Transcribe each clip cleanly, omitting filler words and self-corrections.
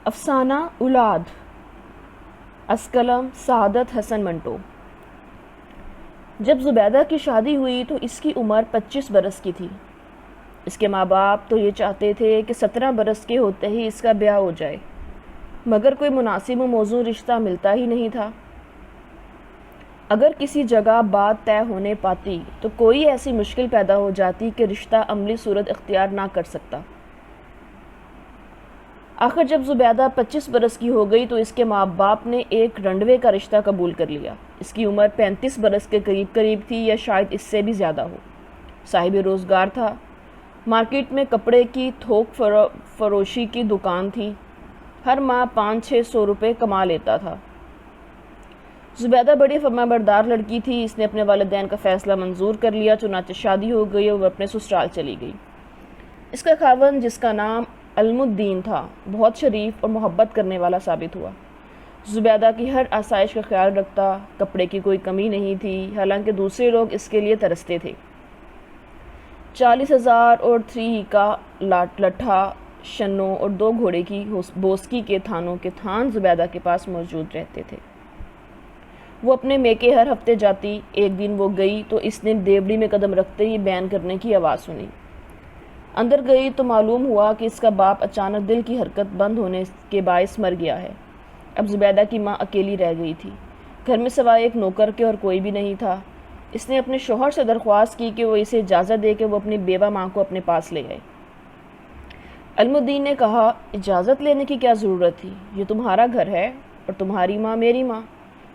افسانہ اولاد از قلم سعادت حسن منٹو۔ جب زبیدہ کی شادی ہوئی تو اس کی عمر 25 برس کی تھی۔ اس کے ماں باپ تو یہ چاہتے تھے کہ 17 برس کے ہوتے ہی اس کا بیاہ ہو جائے، مگر کوئی مناسب و موزوں رشتہ ملتا ہی نہیں تھا۔ اگر کسی جگہ بات طے ہونے پاتی تو کوئی ایسی مشکل پیدا ہو جاتی کہ رشتہ عملی صورت اختیار نہ کر سکتا۔ آخر جب زبیدہ 25 برس کی ہو گئی تو اس کے ماں باپ نے ایک رنڈوے کا رشتہ قبول کر لیا۔ اس کی عمر 35 برس کے قریب تھی یا شاید اس سے بھی زیادہ ہو۔ صاحب روزگار تھا، مارکیٹ میں کپڑے کی تھوک فروشی کی دکان تھی، ہر ماہ 500-600 روپے کما لیتا تھا۔ زبیدہ بڑی فرما بردار لڑکی تھی، اس نے اپنے والدین کا فیصلہ منظور کر لیا، چنانچہ شادی ہو گئی اور وہ اپنے سسرال چلی گئی۔ اس کا خاوند جس کا نام علم الدین تھا بہت شریف اور محبت کرنے والا ثابت ہوا۔ زبیدہ کی ہر آسائش کا خیال رکھتا، کپڑے کی کوئی کمی نہیں تھی، حالانکہ دوسرے لوگ اس کے لیے ترستے تھے۔ 40,000 اور 3 کا لٹھا شنوں اور 2 گھوڑے کی بوسکی کے تھانوں کے تھان زبیدہ کے پاس موجود رہتے تھے۔ وہ اپنے میکے ہر ہفتے جاتی۔ ایک دن وہ گئی تو اس نے دیوڑی میں قدم رکھتے ہی بین کرنے کی آواز سنی۔ اندر گئی تو معلوم ہوا کہ اس کا باپ اچانک دل کی حرکت بند ہونے کے باعث مر گیا ہے۔ اب زبیدہ کی ماں اکیلی رہ گئی تھی۔ گھر میں سوائے ایک نوکر کے اور کوئی بھی نہیں تھا۔ اس نے اپنے شوہر سے درخواست کی کہ وہ اسے اجازت دے کہ وہ اپنی بیوہ ماں کو اپنے پاس لے گئے۔ علم الدین نے کہا، اجازت لینے کی کیا ضرورت تھی؟ یہ تمہارا گھر ہے اور تمہاری ماں میری ماں،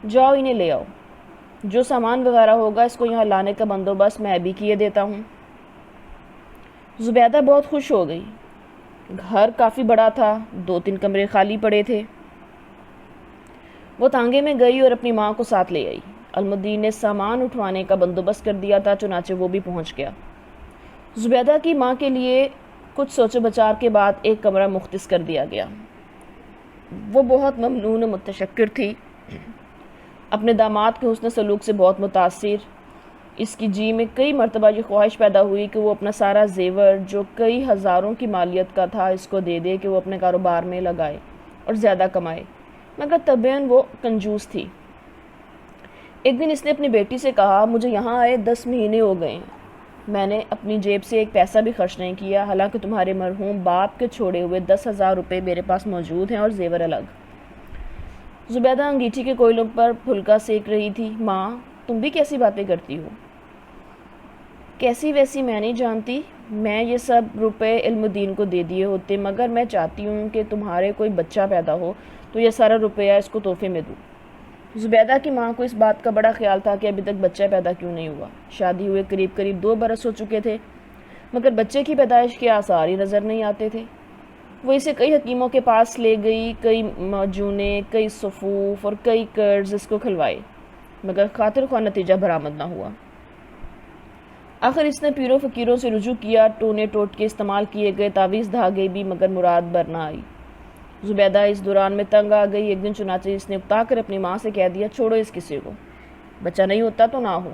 جاؤ انہیں لے آؤ۔ جو سامان وغیرہ ہوگا اس کو یہاں لانے کا بندوبست میں بھی کیے دیتا ہوں۔ زبیدہ بہت خوش ہو گئی۔ گھر کافی بڑا تھا، 2-3 کمرے خالی پڑے تھے۔ وہ تانگے میں گئی اور اپنی ماں کو ساتھ لے آئی۔ علم الدین نے سامان اٹھوانے کا بندوبست کر دیا تھا، چنانچہ وہ بھی پہنچ گیا۔ زبیدہ کی ماں کے لیے کچھ سوچ و بچار کے بعد ایک کمرہ مختص کر دیا گیا۔ وہ بہت ممنون و متشکر تھی، اپنے داماد کے حسن سلوک سے بہت متاثر۔ اس کی جی میں کئی مرتبہ یہ خواہش پیدا ہوئی کہ وہ اپنا سارا زیور جو کئی ہزاروں کی مالیت کا تھا اس کو دے دے کہ وہ اپنے کاروبار میں لگائے اور زیادہ کمائے، مگر طبعاً وہ کنجوس تھی۔ ایک دن اس نے اپنی بیٹی سے کہا، مجھے یہاں آئے 10 مہینے ہو گئے ہیں، میں نے اپنی جیب سے ایک پیسہ بھی خرچ نہیں کیا، حالانکہ تمہارے مرحوم باپ کے چھوڑے ہوئے 10,000 روپے میرے پاس موجود ہیں اور زیور الگ۔ زبیدہ انگیٹھی کے کوئلوں پر پھلکا سیک رہی تھی۔ ماں، تم بھی کیسی باتیں کرتی ہو؟ کیسی ویسی میں نہیں جانتی، میں یہ سب روپے علم الدین کو دے دیے ہوتے، مگر میں چاہتی ہوں کہ تمہارے کوئی بچہ پیدا ہو تو یہ سارا روپیہ اس کو تحفے میں دوں۔ زبیدہ کی ماں کو اس بات کا بڑا خیال تھا کہ ابھی تک بچہ پیدا کیوں نہیں ہوا۔ شادی ہوئے قریب 2 برس ہو چکے تھے، مگر بچے کی پیدائش کے آثار ہی نظر نہیں آتے تھے۔ وہ اسے کئی حکیموں کے پاس لے گئی، کئی معجونے، کئی صفوف اور کئی قرض اس کو کھلوائے، مگر خاطر خواہ نتیجہ برآمد نہ ہوا۔ آخر اس نے پیروں فقیروں سے رجوع کیا، ٹونے ٹوٹ کے استعمال کیے گئے تعویذ دھاگے بھی، مگر مراد بر نہ آئی۔ زبیدہ اس دوران میں تنگ آ گئی۔ ایک دن چنانچہ اس نے اکتا کر اپنی ماں سے کہہ دیا، چھوڑو اس کسی کو، بچہ نہیں ہوتا تو نہ ہو۔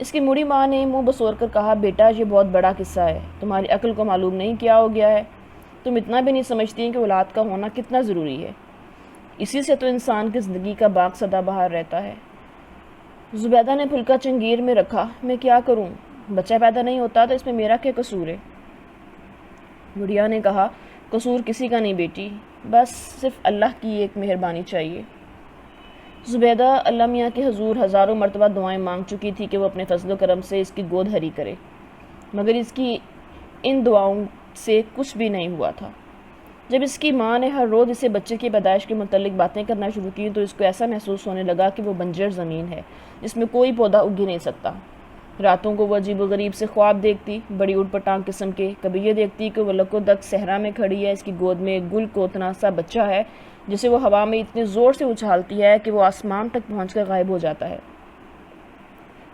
اس کی موڑی ماں نے منہ بسور کر کہا، بیٹا یہ بہت بڑا قصہ ہے، تمہاری عقل کو معلوم نہیں کیا ہو گیا ہے، تم اتنا بھی نہیں سمجھتی کہ اولاد کا ہونا کتنا ضروری ہے، اسی سے تو انسان کی زندگی کا باغ سدا بہار رہتا ہے۔ زبیدہ نے پھلکا چنگیر میں رکھا، میں کیا کروں، بچہ پیدا نہیں ہوتا تو اس میں میرا کیا قصور ہے؟ بڑھیا نے کہا، قصور کسی کا نہیں بیٹی، بس صرف اللہ کی ایک مہربانی چاہیے۔ زبیدہ اللہ میاں کے حضور ہزاروں مرتبہ دعائیں مانگ چکی تھی کہ وہ اپنے فضل و کرم سے اس کی گود ہری کرے، مگر اس کی ان دعاؤں سے کچھ بھی نہیں ہوا تھا۔ جب اس کی ماں نے ہر روز اسے بچے کی پیدائش کے متعلق باتیں کرنا شروع کی تو اس کو ایسا محسوس ہونے لگا کہ وہ بنجر زمین ہے جس میں کوئی پودا اگ ہی نہیں سکتا۔ راتوں کو وہ عجیب و غریب سے خواب دیکھتی، بڑی اوٹ پٹانگ قسم کے۔ کبھی یہ دیکھتی کہ وہ لکو دک صحرا میں کھڑی ہے، اس کی گود میں ایک گل کوتنا سا بچہ ہے جسے وہ ہوا میں اتنے زور سے اچھالتی ہے کہ وہ آسمان تک پہنچ کر غائب ہو جاتا ہے۔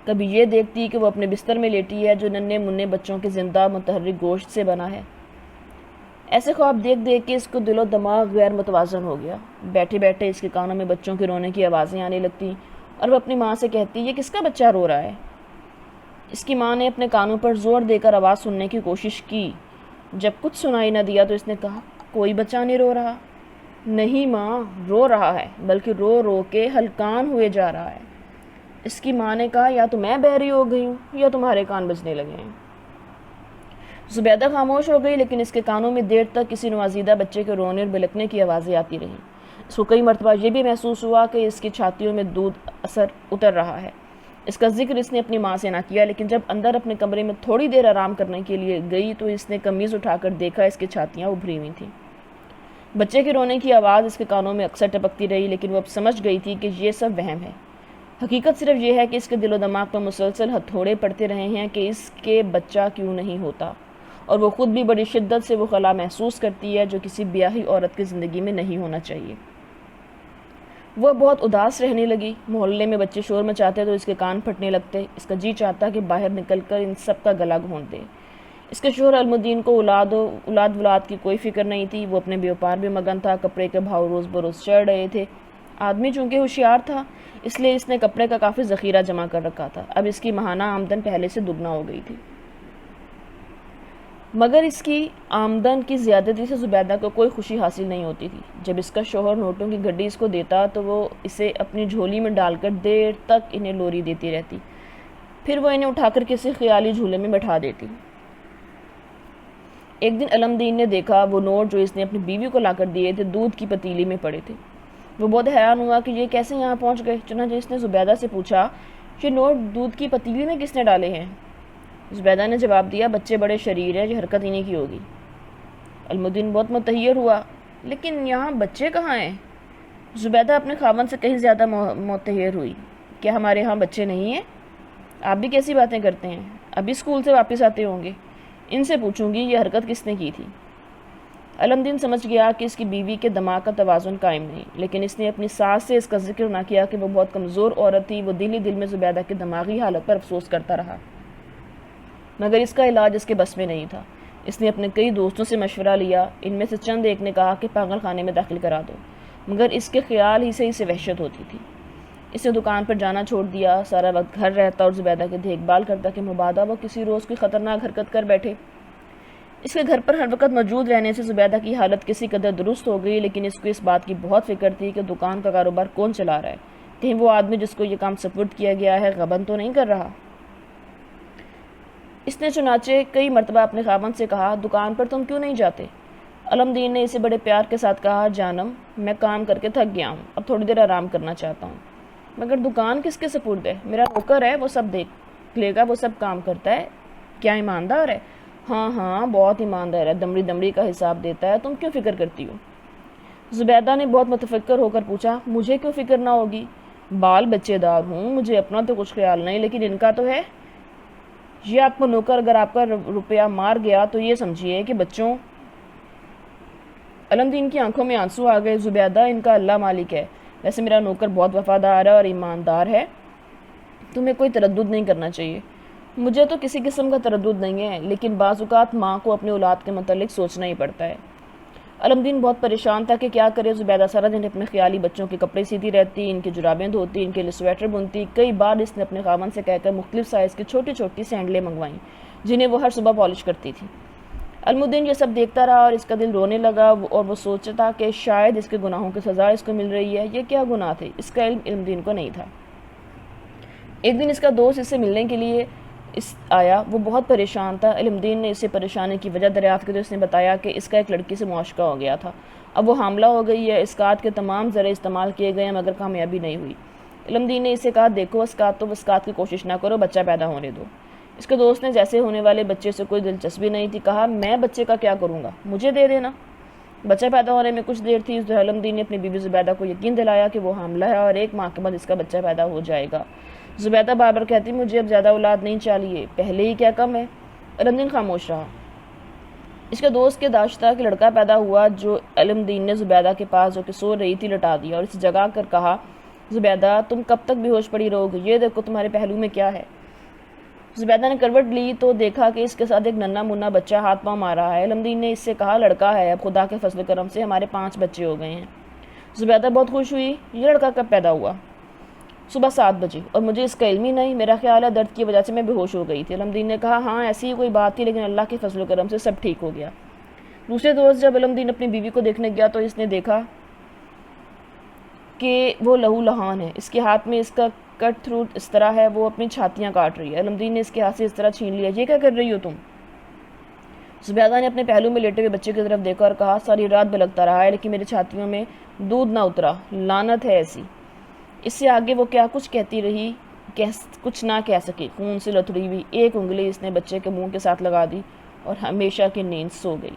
کبھی یہ دیکھتی کہ وہ اپنے بستر میں لیٹی ہے جو ننھے منھے بچوں کے زندہ متحرک گوشت سے بنا ہے۔ ایسے خواب دیکھ دیکھ کے اس کو دل و دماغ غیر متوازن ہو گیا۔ بیٹھے بیٹھے اس کے کانوں میں بچوں کے رونے کی آوازیں آنے لگتی اور وہ اپنی ماں سے کہتی، یہ کس کا بچہ رو رہا ہے؟ اس کی ماں نے اپنے کانوں پر زور دے کر آواز سننے کی کوشش کی۔ جب کچھ سنائی نہ دیا تو اس نے کہا، کوئی بچہ نہیں رو رہا۔ نہیں ماں، رو رہا ہے، بلکہ رو رو کے ہلکان ہوئے جا رہا ہے۔ اس کی ماں نے کہا یا تو میں بہری ہو گئی ہوں یا تمہارے کان بجنے لگے ہیں۔ زبیدہ خاموش ہو گئی، لیکن اس کے کانوں میں دیر تک کسی نوازیدہ بچے کے رونے اور بلکنے کی آوازیں آتی رہیں۔ اس کو کئی مرتبہ یہ بھی محسوس ہوا کہ اس کی چھاتیوں میں دودھ اثر اتر رہا ہے۔ اس کا ذکر اس نے اپنی ماں سے نہ کیا، لیکن جب اندر اپنے کمرے میں تھوڑی دیر آرام کرنے کے لیے گئی تو اس نے قمیض اٹھا کر دیکھا اس کی چھاتیاں ابھری ہوئی تھیں۔ بچے کے رونے کی آواز اس کے کانوں میں اکثر ٹپکتی رہی، لیکن وہ اب سمجھ گئی تھی کہ یہ سب وہم ہے۔ حقیقت صرف یہ ہے کہ اس کے دل و دماغ پر مسلسل ہتھوڑے پڑتے رہے ہیں کہ اس کے بچہ کیوں نہیں ہوتا، اور وہ خود بھی بڑی شدت سے وہ خلا محسوس کرتی ہے جو کسی بیاہی عورت کی زندگی میں نہیں ہونا چاہیے۔ وہ بہت اداس رہنے لگی۔ محلے میں بچے شور مچاتے تو اس کے کان پھٹنے لگتے۔ اس کا جی چاہتا کہ باہر نکل کر ان سب کا گلا گھونٹ دے۔ اس کے شوہر علم الدین کو اولاد ولاد کی کوئی فکر نہیں تھی۔ وہ اپنے بیوپار میں مگن تھا۔ کپڑے کے بھاؤ روز بروز چڑھ رہے تھے۔ آدمی چونکہ ہوشیار تھا، اس لیے اس نے کپڑے کا کافی ذخیرہ جمع کر رکھا تھا۔ اب اس کی ماہانہ آمدن پہلے سے دگنا ہو گئی تھی، مگر اس کی آمدن کی زیادتی سے زبیدہ کو کوئی خوشی حاصل نہیں ہوتی تھی۔ جب اس کا شوہر نوٹوں کی گڈی اس کو دیتا تو وہ اسے اپنی جھولی میں ڈال کر دیر تک انہیں لوری دیتی رہتی، پھر وہ انہیں اٹھا کر کسی خیالی جھولے میں بٹھا دیتی۔ ایک دن علم دین نے دیکھا وہ نوٹ جو اس نے اپنی بیوی کو لا کر دیے تھے دودھ کی پتیلی میں پڑے تھے۔ وہ بہت حیران ہوا کہ یہ کیسے یہاں پہنچ گئے۔ چنانچہ اس نے زبیدہ سے پوچھا، یہ نوٹ دودھ کی پتیلی میں کس نے ڈالے ہیں؟ زبیدہ نے جواب دیا، بچے بڑے شریر ہیں، یہ حرکت انہیں کی ہوگی۔ علم الدین بہت متحیر ہوا، لیکن یہاں بچے کہاں ہیں؟ زبیدہ اپنے خاوند سے کہیں زیادہ متحیر ہوئی، کیا ہمارے ہاں بچے نہیں ہیں؟ آپ بھی کیسی باتیں کرتے ہیں؟ ابھی اسکول سے واپس آتے ہوں گے، ان سے پوچھوں گی یہ حرکت کس نے کی تھی۔ علم دین سمجھ گیا کہ اس کی بیوی کے دماغ کا توازن قائم نہیں، لیکن اس نے اپنی ساس سے اس کا ذکر نہ کیا کہ وہ بہت کمزور عورت تھی۔ وہ دل ہی دل میں زبیدہ کی دماغی حالت پر افسوس کرتا رہا، مگر اس کا علاج اس کے بس میں نہیں تھا۔ اس نے اپنے کئی دوستوں سے مشورہ لیا، ان میں سے چند ایک نے کہا کہ پاگل خانے میں داخل کرا دو، مگر اس کے خیال ہی سے اسے وحشت ہوتی تھی۔ اس نے دکان پر جانا چھوڑ دیا، سارا وقت گھر رہتا اور زبیدہ کی دیکھ بھال کرتا کہ مبادا وہ کسی روز کوئی خطرناک حرکت کر بیٹھے۔ اس کے گھر پر ہر وقت موجود رہنے سے زبیدہ کی حالت کسی قدر درست ہو گئی، لیکن اس کو اس بات کی بہت فکر تھی کہ دکان کا کاروبار کون چلا رہا ہے، کہیں وہ آدمی جس کو یہ کام سپرد کیا گیا ہے غبن تو نہیں کر رہا۔ اس نے چنانچہ کئی مرتبہ اپنے خاوند سے کہا، دکان پر تم کیوں نہیں جاتے؟ علم دین نے اسے بڑے پیار کے ساتھ کہا، جانم میں کام کر کے تھک گیا ہوں، اب تھوڑی دیر آرام کرنا چاہتا ہوں۔ مگر دکان کس کے سپرد ہے؟ میرا نوکر ہے، وہ سب دیکھ لے گا، وہ سب کام کرتا ہے۔ کیا ایماندار ہے؟ ہاں بہت ایماندار ہے، دمڑی دمڑی کا حساب دیتا ہے، تم کیوں فکر کرتی ہو؟ زبیدہ نے بہت متفکر ہو کر پوچھا، مجھے کیوں فکر نہ ہوگی؟ بال بچے دار ہوں، مجھے اپنا تو کچھ خیال نہیں، لیکن ان کا تو ہے۔ یہ آپ کو نوکر اگر آپ کا روپیہ مار گیا تو یہ سمجھیے کہ بچوں۔ علم دین کی آنکھوں میں آنسو آ گئے۔ زبیدہ ان کا اللہ مالک ہے، ویسے میرا نوکر بہت وفادار ہے اور ایماندار ہے، تمہیں کوئی تردد نہیں کرنا چاہیے۔ مجھے تو کسی قسم کا تردد نہیں ہے، لیکن بعض اوقات ماں کو اپنے اولاد کے متعلق سوچنا ہی پڑتا ہے۔ علم دین بہت پریشان تھا کہ کیا کرے۔ زبیدہ سارا دن اپنے خیالی بچوں کے کپڑے سیتی رہتی، ان کی جرابیں دھوتی، ان کے لیے سویٹر بنتی۔ کئی بار اس نے اپنے خاوند سے کہہ کر مختلف سائز کی چھوٹی چھوٹی سینڈلیں منگوائیں جنہیں وہ ہر صبح پالش کرتی تھی۔ علم الدین یہ سب دیکھتا رہا اور اس کا دل رونے لگا، اور وہ سوچتا کہ شاید اس کے گناہوں کی سزا اس کو مل رہی ہے۔ یہ کیا گناہ تھے؟ اس کا علم علم دین کو نہیں تھا۔ ایک دن اس کا دوست اس سے ملنے کے لیے آیا، وہ بہت پریشان تھا۔ علم دین نے اسے پریشانی کی وجہ دریافت کی تو اس نے بتایا کہ اس کا ایک لڑکی سے معاشقہ ہو گیا تھا، اب وہ حاملہ ہو گئی ہے۔ اسکات کے تمام ذرائع استعمال کیے گئے ہیں مگر کامیابی نہیں ہوئی۔ علم دین نے اسے کہا، دیکھو اسکات کی کوشش نہ کرو، بچہ پیدا ہونے دو۔ اس کے دوست نے جیسے ہونے والے بچے سے کوئی دلچسپی نہیں تھی، کہا، میں بچے کا کیا کروں گا، مجھے دے دینا۔ بچہ پیدا ہونے میں کچھ دیر تھی، اس دوران علم دین نے اپنی بیوی زبیدہ کو یقین دلایا کہ وہ حاملہ ہے اور 1 ماہ کے بعد اس کا بچہ پیدا ہو جائے گا۔ زبیدہ بار بار کہتی، مجھے اب زیادہ اولاد نہیں چاہیے، پہلے ہی کیا کم ہے۔ علم دین خاموش رہا۔ اس کے دوست کے داشتہ کہ لڑکا پیدا ہوا جو علم دین نے زبیدہ کے پاس جو کہ سو رہی تھی لٹا دیا اور اسے جگا کر کہا، زبیدہ تم کب تک بے ہوش پڑی رہو گی، یہ دیکھو تمہارے پہلو میں کیا ہے۔ زبیدہ نے کروٹ لی تو دیکھا کہ اس کے ساتھ ایک ننھا منا بچہ ہاتھ پاؤں مار رہا ہے۔ علم دین نے اس سے کہا، لڑکا ہے، اب خدا کے فضل و کرم سے ہمارے 5 بچے ہو گئے ہیں۔ زبیدہ بہت خوش ہوئی، یہ لڑکا کب پیدا ہوا؟ صبح 7 بجے، اور مجھے اس کا علم ہی نہیں، میرا خیال ہے درد کی وجہ سے میں بے ہوش ہو گئی تھی۔ علم دین نے کہا، ہاں ایسی ہی کوئی بات تھی، لیکن اللہ کے فضل و کرم سے سب ٹھیک ہو گیا۔ دوسرے روز جب علم دین اپنی بیوی کو دیکھنے گیا تو اس نے دیکھا کہ وہ لہو لہان ہے، اس کے ہاتھ میں اس کا کٹ تھروٹ اس طرح ہے، وہ اپنی چھاتیاں کاٹ رہی ہے۔ علمدین نے اس کے ہاتھ سے اس طرح چھین لیا، یہ کیا کر رہی ہو تم؟ زبیدہ نے اپنے پہلو میں لیٹے ہوئے بچے کی طرف دیکھا اور کہا، ساری رات بلکتا رہا ہے لیکن میری چھاتیوں میں دودھ نہ اترا، لعنت ہے ایسی۔ اس سے آگے وہ کیا کچھ کہتی رہی، کچھ نہ کہہ سکی، خون سے لتھڑی ہوئی ایک انگلی اس نے بچے کے منہ کے ساتھ لگا دی اور ہمیشہ کی نیند سو گئی۔